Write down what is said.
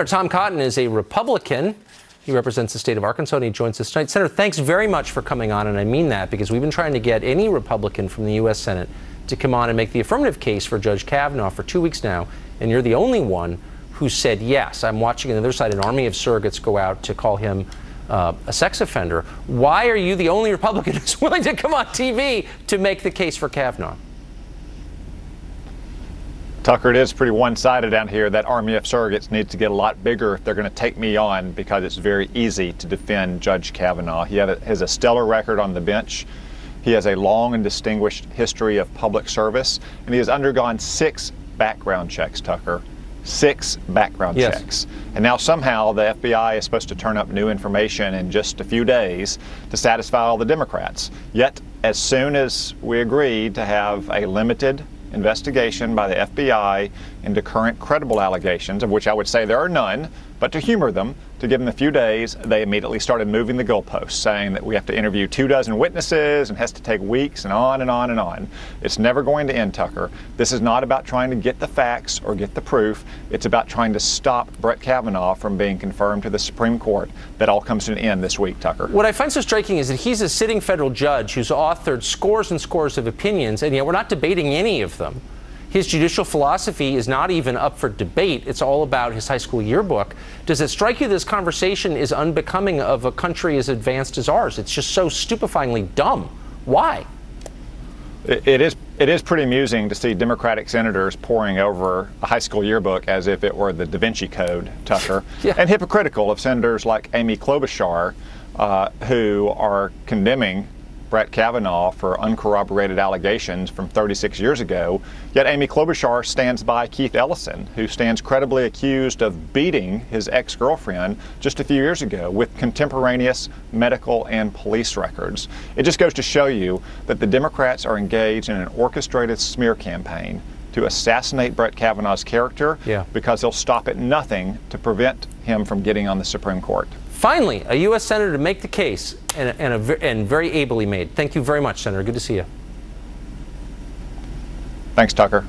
Tom Cotton is a Republican. He represents the state of Arkansas, and he joins us tonight. Senator, thanks very much for coming on, and I mean that because we've been trying to get any Republican from the U.S. Senate to come on and make the affirmative case for Judge Kavanaugh for 2 weeks now, and you're the only one who said yes. I'm watching on the other side an army of surrogates go out to call him a sex offender. Why are you the only Republican who's willing to come on TV to make the case for Kavanaugh? Tucker, it is pretty one-sided down here. That army of surrogates needs to get a lot bigger if they're going to take me on, because it's very easy to defend Judge Kavanaugh. He has a stellar record on the bench. He has a long and distinguished history of public service, and he has undergone 6 background checks, Tucker. 6 background checks. And now somehow the FBI is supposed to turn up new information in just a few days to satisfy all the Democrats. Yet, as soon as we agreed to have a limited investigation by the FBI into current credible allegations, of which I would say there are none, but to humor them, to give them a few days, they immediately started moving the goalposts, saying that we have to interview 24 witnesses and has to take weeks and on and on and on. It's never going to end, Tucker. This is not about trying to get the facts or get the proof. It's about trying to stop Brett Kavanaugh from being confirmed to the Supreme Court. That all comes to an end this week, Tucker. What I find so striking is that he's a sitting federal judge who's authored scores and scores of opinions, and yet we're not debating any of them. His judicial philosophy is not even up for debate. It's all about his high school yearbook. Does it strike you this conversation is unbecoming of a country as advanced as ours? It's just so stupefyingly dumb. Why? It is pretty amusing to see Democratic senators poring over a high school yearbook as if it were the Da Vinci Code, Tucker, and hypocritical of senators like Amy Klobuchar, who are condemning Brett Kavanaugh for uncorroborated allegations from 36 years ago. Yet Amy Klobuchar stands by Keith Ellison, who stands credibly accused of beating his ex-girlfriend just a few years ago with contemporaneous medical and police records. It just goes to show you that the Democrats are engaged in an orchestrated smear campaign to assassinate Brett Kavanaugh's character because they'll stop at nothing to prevent him from getting on the Supreme Court. Finally, a U.S. Senator to make the case, and very ably made. Thank you very much, Senator. Good to see you. Thanks, Tucker.